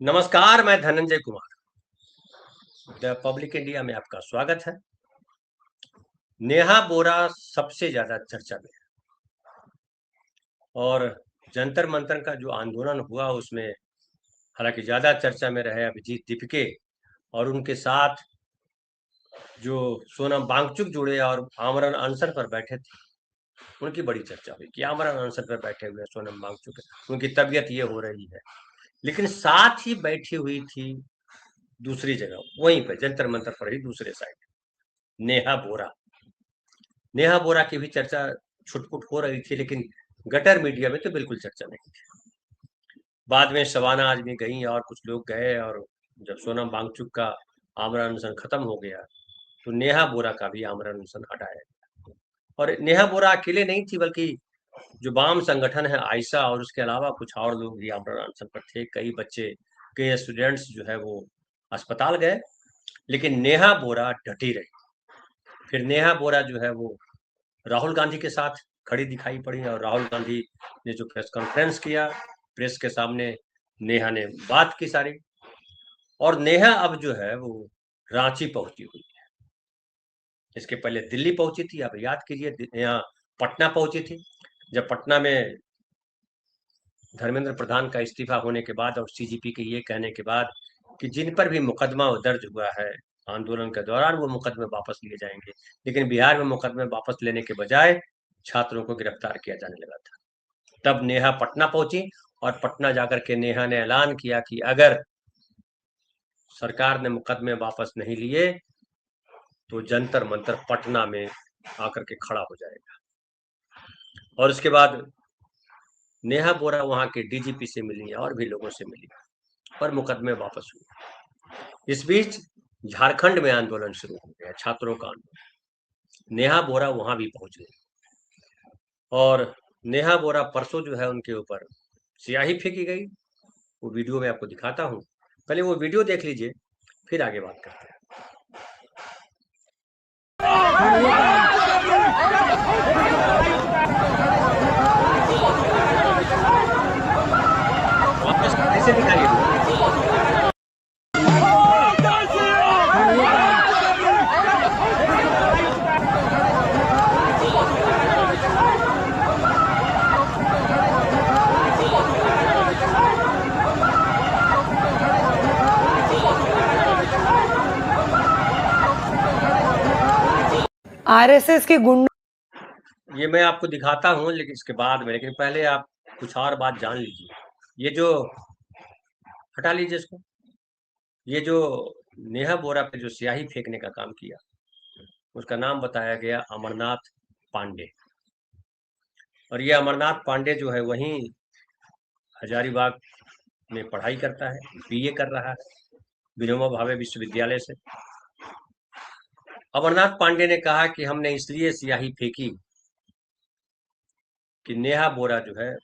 नमस्कार, मैं Dhananjay Kumar. The public India में आपका स्वागत है। नेहा बोरा सबसे ज्यादा चर्चा में है और जंतर मंतर का जो आंदोलन हुआ उसमें हालांकि ज्यादा चर्चा में रहे अभिजीत दीपके और उनके साथ जो सोनम वांगचुक जुड़े और आमरण अनशन पर बैठे थे। उनकी बड़ी चर्चा हुई कि आमरण अनशन पर बैठे हुए सोनम वांगचुक, उनकी तबीयत ये हो रही है। लेकिन साथ ही बैठी हुई थी दूसरी जगह, वहीं पर जंतर मंतर पर ही दूसरे साइड नेहा बोरा। नेहा बोरा की भी चर्चा छुटपुट हो रही थी, लेकिन गटर मीडिया में तो बिल्कुल चर्चा नहीं थी। बाद में शबाना आजमी गई और कुछ लोग गए, और जब सोनम वांगचुक का आमरण अनशन खत्म हो गया तो नेहा बोरा का भी आमरण अनशन हटाया गया। और नेहा बोरा अकेले नहीं थी, बल्कि जो वाम संगठन है आयशा और उसके अलावा कुछ और लोग भी आमरण अनशन पर थे। कई बच्चे, कई स्टूडेंट्स जो है वो अस्पताल गए, लेकिन नेहा बोरा डटी रही। फिर नेहा बोरा जो है वो राहुल गांधी के साथ खड़ी दिखाई पड़ी, और राहुल गांधी ने जो प्रेस कॉन्फ्रेंस किया, प्रेस के सामने नेहा ने बात की सारी। और नेहा अब जो है वो रांची पहुंची हुई है। इसके पहले दिल्ली पहुंची थी, अब याद कीजिए यहाँ पटना पहुंची थी। जब पटना में धर्मेंद्र प्रधान का इस्तीफा होने के बाद और सीजीपी के ये कहने के बाद कि जिन पर भी मुकदमा दर्ज हुआ है आंदोलन के दौरान, वो मुकदमे वापस लिए जाएंगे, लेकिन बिहार में मुकदमे वापस लेने के बजाय छात्रों को गिरफ्तार किया जाने लगा था। तब नेहा पटना पहुंची और पटना जाकर के नेहा ने ऐलान किया कि अगर सरकार ने मुकदमे वापस नहीं लिए तो जंतर मंतर पटना में आकर के खड़ा हो जाएगा। और उसके बाद नेहा बोरा वहां के डीजीपी से मिली और भी लोगों से मिली और मुकदमे वापस हुए। इस बीच झारखंड में आंदोलन शुरू हो गया, छात्रों का आंदोलन। नेहा बोरा वहां भी पहुंच गई और नेहा बोरा परसों जो है उनके ऊपर स्याही फेंकी गई। वो वीडियो मैं आपको दिखाता हूँ, पहले वो वीडियो देख लीजिए, फिर आगे बात करते हैं। वापस ऐसे दिखाइए। आरएसएस के गुंडों ये मैं आपको दिखाता हूँ लेकिन इसके बाद में, लेकिन पहले आप कुछ और बात जान लीजिए। ये जो हटा लीजिए इसको, ये जो नेहा बोरा पे जो स्याही फेंकने का काम किया उसका नाम बताया गया अमरनाथ पांडे। और ये अमरनाथ पांडे जो है वहीं हजारीबाग में पढ़ाई करता है, बीए कर रहा है विनोबा भावे विश्वविद्यालय से। अमरनाथ पांडे ने कहा कि हमने इसलिए स्याही फेंकी कि नेहा बोरा जो है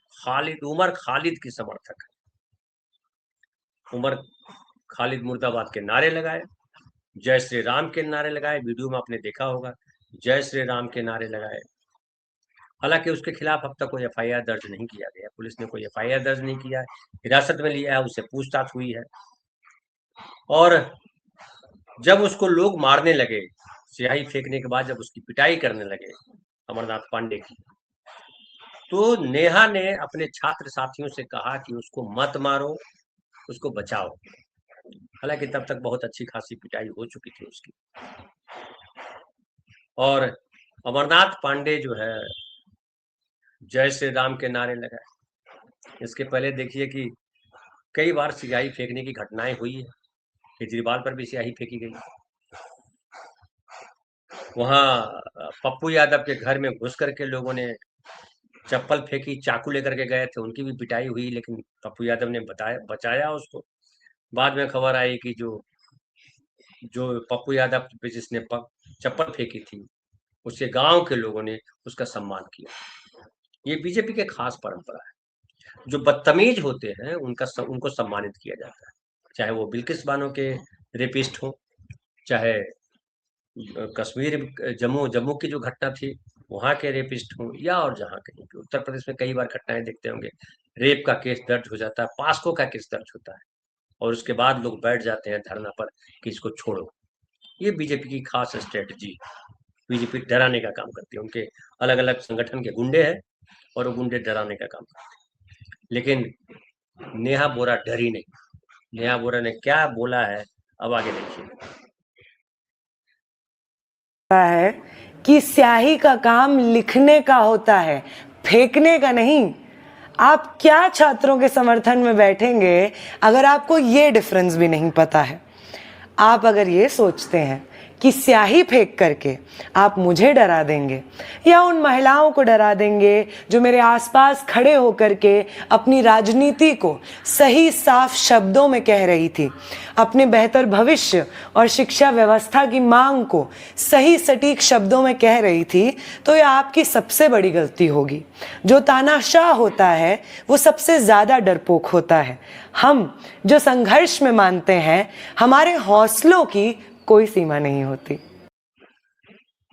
उमर खालिद की समर्थक है। उमर खालिद मुर्दाबाद के नारे लगाए, जय श्री राम के नारे लगाए, वीडियो में आपने देखा होगा, जय श्री राम के नारे लगाए। हालांकि उसके खिलाफ अब तक कोई एफआईआर दर्ज नहीं किया गया, पुलिस ने कोई एफआईआर दर्ज नहीं किया है, हिरासत में लिया है, उससे पूछताछ हुई है। और जब उसको लोग मारने लगे, स्याही फेंकने के बाद जब उसकी पिटाई करने लगे अमरनाथ पांडे की, तो नेहा ने अपने छात्र साथियों से कहा कि उसको मत मारो, उसको बचाओ। हालांकि तब तक बहुत अच्छी खासी पिटाई हो चुकी थी उसकी। और अमरनाथ पांडे जो है जय श्री राम के नारे लगाए। इसके पहले देखिए कि कई बार स्याही फेंकने की घटनाएं हुई है, केजरीवाल पर भी स्याही फेंकी गई। वहां पप्पू यादव के घर में घुस करके लोगों ने चप्पल फेंकी, चाकू लेकर के गए थे, उनकी भी पिटाई हुई, लेकिन पप्पू यादव ने बचाया उसको। बाद में खबर आई कि जो जो पप्पू यादव पे जिसने चप्पल फेंकी थी, उसके गांव के लोगों ने उसका सम्मान किया। ये बीजेपी के खास परंपरा है। जो बदतमीज होते हैं उनको सम्मानित किया जाता है, चाहे वो बिल्किस बानो के रेपिस्ट हो, चाहे कश्मीर जम्मू जम्मू की जो घटना थी वहां के रेपिस्ट हो, या और जहां कहीं भी। उत्तर प्रदेश में कई बार घटनाएं देखते होंगे, रेप का केस दर्ज हो जाता है, पास्को का केस दर्ज होता है, और उसके बाद लोग बैठ जाते हैं धरना पर कि इसको छोड़ो। ये बीजेपी की खास स्ट्रेटजी। बीजेपी डराने का काम करती है, उनके अलग अलग संगठन के गुंडे हैं और वो गुंडे डराने का काम करते हैं। लेकिन नेहा बोरा डरी नहीं। नेहा बोरा ने क्या बोला है अब आगे देखिए। है कि स्याही का काम लिखने का होता है, फेंकने का नहीं। आप क्या छात्रों के समर्थन में बैठेंगे अगर आपको ये डिफरेंस भी नहीं पता है? आप अगर ये सोचते हैं कि स्याही फेंक करके आप मुझे डरा देंगे या उन महिलाओं को डरा देंगे जो मेरे आसपास खड़े होकर के अपनी राजनीति को सही साफ शब्दों में कह रही थी, अपने बेहतर भविष्य और शिक्षा व्यवस्था की मांग को सही सटीक शब्दों में कह रही थी, तो यह आपकी सबसे बड़ी गलती होगी। जो तानाशाह होता है वो सबसे ज्यादा डरपोक होता है। हम जो संघर्ष में मानते हैं, हमारे हौसलों की कोई सीमा नहीं होती।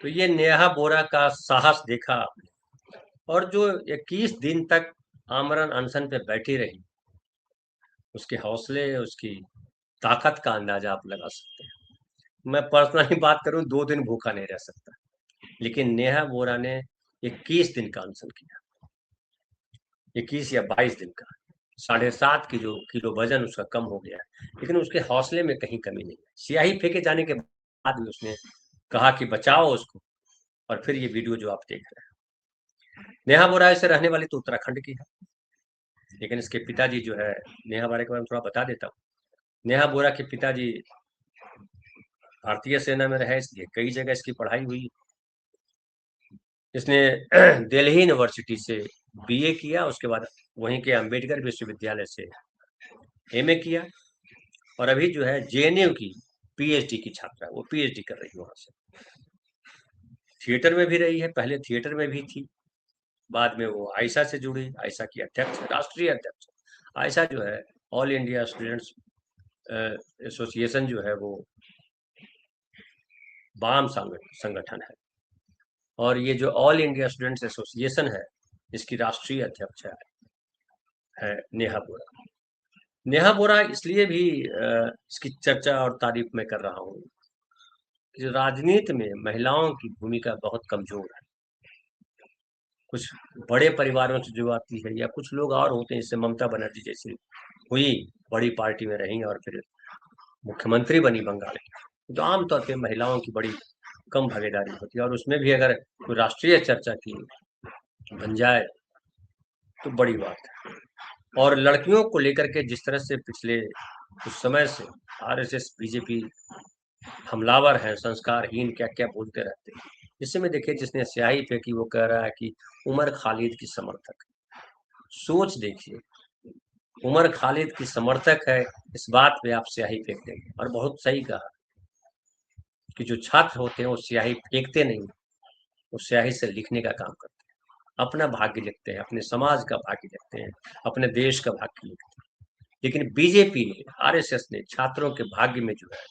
तो ये नेहा बोरा का साहस देखा आपने, और जो 21 दिन तक आमरण अनशन पे बैठी रही, उसके हौसले, उसकी ताकत का अंदाजा आप लगा सकते हैं। मैं पर्सनली बात करूं, 2 दिन भूखा नहीं रह सकता, लेकिन नेहा बोरा ने 21 दिन का अनशन किया। 21 या 22 दिन का। 7.5 किलो वजन उसका कम हो गया है, लेकिन उसके हौसले में कहीं कमी नहीं है। स्याही फेंके जाने के बाद में उसने कहा कि बचाओ उसको, और फिर ये वीडियो जो आप देख रहे हैं। नेहा बोरा से रहने वाली तो उत्तराखंड की है, लेकिन इसके पिताजी जो है, नेहा बोरा के बारे में थोड़ा बता देता हूँ। नेहा बोरा के पिताजी भारतीय सेना में रहे, इसलिए कई जगह इसकी पढ़ाई हुई। इसने दिल्ली यूनिवर्सिटी से बीए किया, उसके बाद वहीं के अंबेडकर विश्वविद्यालय से एमए किया, और अभी जो है जेएनयू की पीएचडी की छात्रा है, वो पीएचडी कर रही है वहां से। थिएटर में भी रही है, पहले थिएटर में भी थी, बाद में वो आयशा से जुड़ी, आयशा की अध्यक्ष, राष्ट्रीय अध्यक्ष। आयशा जो है ऑल इंडिया स्टूडेंट्स एसोसिएशन जो है वो वाम संगठन है, और ये जो ऑल इंडिया स्टूडेंट्स एसोसिएशन है, इसकी राष्ट्रीय अध्यक्ष है नेहा बोरा। नेहा बोरा इसलिए भी इसकी चर्चा और तारीफ मैं कर रहा हूँ कि राजनीति में महिलाओं की भूमिका बहुत कमजोर है। कुछ बड़े परिवारों से जो आती है, या कुछ लोग और होते हैं, जैसे ममता बनर्जी जैसी हुई, बड़ी पार्टी में रही और फिर मुख्यमंत्री बनी बंगाल की, तो आमतौर पे महिलाओं की बड़ी कम भागीदारी होती है, और उसमें भी अगर कोई राष्ट्रीय चर्चा की बन जाए तो बड़ी बात है। और लड़कियों को लेकर के जिस तरह से पिछले कुछ समय से आरएसएस बीजेपी हमलावर है, संस्कारहीन, क्या क्या बोलते रहते हैं। इस समय देखिए, जिसने स्याही फेंकी वो कह रहा है कि उमर खालिद की समर्थक। सोच देखिए, उमर खालिद की समर्थक है, इस बात पे आप स्याही फेंक देंगे। और बहुत सही कहा कि जो छात्र होते हैं वो स्याही फेंकते नहीं, वो स्याही से लिखने का काम करते हैं, अपना भाग्य लिखते हैं, अपने समाज का भाग्य लिखते हैं, अपने देश का भाग्य लिखते हैं। लेकिन बीजेपी ने, आरएसएस ने छात्रों के भाग्य में जो है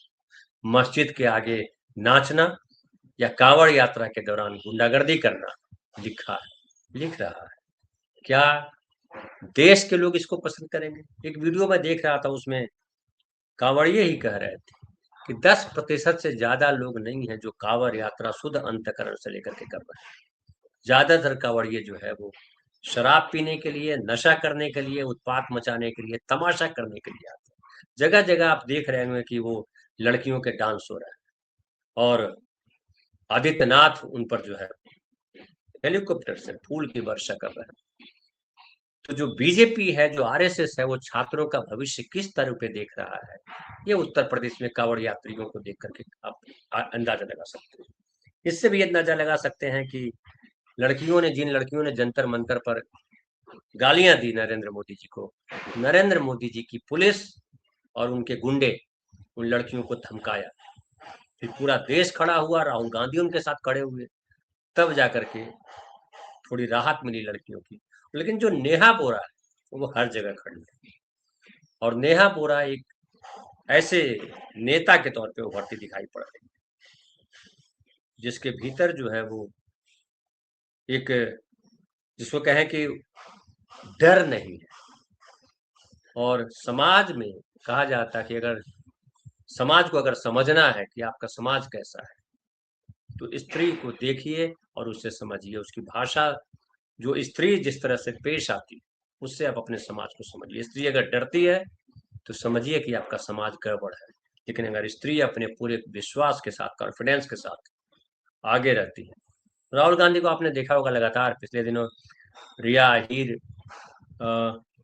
मस्जिद के आगे नाचना या कांवड़ यात्रा के दौरान गुंडागर्दी करना लिख रहा है। क्या देश के लोग इसको पसंद करेंगे? एक वीडियो में देख रहा था, उसमें कांवड़िए ही कह रहे थे कि 10% से ज्यादा लोग नहीं है जो कांवड़ यात्रा शुद्ध अंतकरण से लेकर के कर रहे हैं। ज्यादातर कांवड़िए जो है वो शराब पीने के लिए, नशा करने के लिए, उत्पात मचाने के लिए, तमाशा करने के लिए आते हैं। जगह जगह आप देख रहे होंगे कि वो लड़कियों के डांस हो रहा है, और आदित्यनाथ उन पर जो है हेलीकॉप्टर से फूल की वर्षा कर रहे हैं। तो जो बीजेपी है, जो आरएसएस है, वो छात्रों का भविष्य किस तरह पे देख रहा है, ये उत्तर प्रदेश में कांवड़ यात्रियों को देख करके आप अंदाजा लगा सकते हैं। इससे भी अंदाजा लगा सकते हैं कि जिन लड़कियों ने जंतर मंतर पर गालियां दी नरेंद्र मोदी जी को, नरेंद्र मोदी जी की पुलिस और उनके गुंडे उन लड़कियों को धमकाया, फिर पूरा देश खड़ा हुआ, राहुल गांधी उनके साथ खड़े हुए, तब जाकर के थोड़ी राहत मिली लड़कियों की। लेकिन जो नेहा बोरा है वो हर जगह खड़ी है, और नेहा बोरा एक ऐसे नेता के तौर पे उभरती दिखाई पड़ रही है, जिसके भीतर जो है वो एक, जिसको कहें कि डर नहीं है, और समाज में कहा जाता है कि अगर समाज को अगर समझना है कि आपका समाज कैसा है, तो स्त्री को देखिए और उससे समझिए, उसकी भाषा, जो स्त्री जिस तरह से पेश आती है, उससे आप अपने समाज को समझिए। स्त्री अगर डरती है तो समझिए कि आपका समाज गड़बड़ है, लेकिन अगर स्त्री अपने पूरे विश्वास के साथ, कॉन्फिडेंस के साथ आगे रहती है। राहुल गांधी को आपने देखा होगा लगातार पिछले दिनों रिया हीर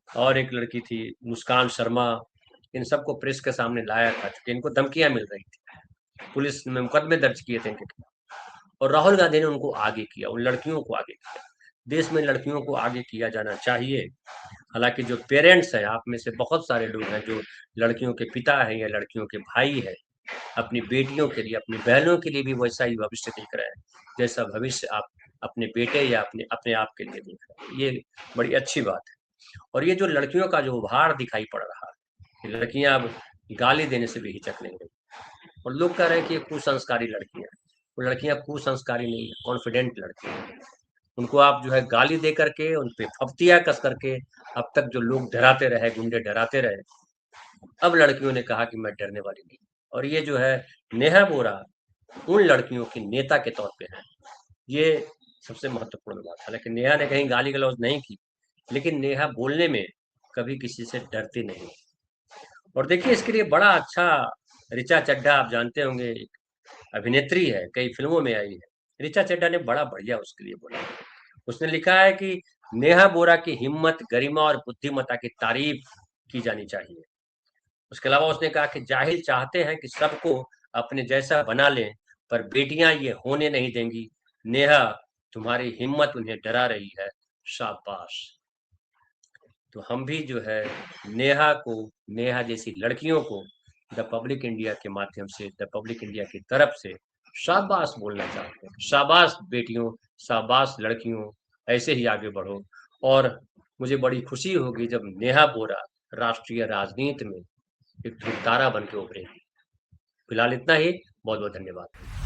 और एक लड़की थी मुस्कान शर्मा, इन सबको प्रेस के सामने लाया था क्योंकि इनको धमकियां मिल रही थी, पुलिस ने मुकदमे दर्ज किए थे इनके खिलाफ, और राहुल गांधी ने उनको आगे किया, उन लड़कियों को आगे किया। देश में लड़कियों को आगे किया जाना चाहिए। हालांकि जो पेरेंट्स हैं, आप में से बहुत सारे लोग हैं जो लड़कियों के पिता हैं या लड़कियों के भाई हैं, अपनी बेटियों के लिए, अपनी बहनों के लिए भी वैसा ही भविष्य देख रहे हैं जैसा भविष्य आप अपने बेटे या अपने अपने आप के लिए देख रहे हैं। ये बड़ी अच्छी बात है। और ये जो लड़कियों का जो उभार दिखाई पड़ रहा है कि लड़कियां अब गाली देने से भी हिचक नहीं रही, और लोग कह रहे हैं कि ये कुसंस्कारी लड़कियां, वो लड़कियां कुसंस्कारी नहीं है, कॉन्फिडेंट लड़कियां हैं। उनको आप जो है गाली दे करके, उन पे फप्तियां कस करके, अब तक जो लोग डराते रहे, गुंडे डराते रहे, अब लड़कियों ने कहा कि मैं डरने वाली नहीं। और ये जो है नेहा बोरा उन लड़कियों की नेता के तौर पे है, ये सबसे महत्वपूर्ण बात है। लेकिन नेहा ने कहीं गाली गलौज नहीं की, लेकिन नेहा बोलने में कभी किसी से डरती नहीं। और देखिए इसके लिए बड़ा अच्छा, ऋचा चड्ढा आप जानते होंगे, एक अभिनेत्री है, कई फिल्मों में आई है। ऋचा चड्ढा ने बड़ा बढ़िया उसके लिए बोला। उसने लिखा है कि नेहा बोरा की हिम्मत, गरिमा और बुद्धिमत्ता की तारीफ की जानी चाहिए। उसके अलावा उसने कहा कि जाहिल चाहते हैं कि सबको अपने जैसा बना लें, पर बेटियां ये होने नहीं देंगी। नेहा, तुम्हारी हिम्मत उन्हें डरा रही है, शाबाश। तो हम भी जो है नेहा को, नेहा जैसी लड़कियों को द पब्लिक इंडिया के माध्यम से, द पब्लिक इंडिया की तरफ से शाबाश बोलना चाहते हैं। शाबाश बेटियों, शाबाश लड़कियों, ऐसे ही आगे बढ़ो। और मुझे बड़ी खुशी होगी जब नेहा बोरा राष्ट्रीय राजनीति में एक ध्रुव तारा बन के उभरेगी। फिलहाल इतना ही, बहुत बहुत धन्यवाद।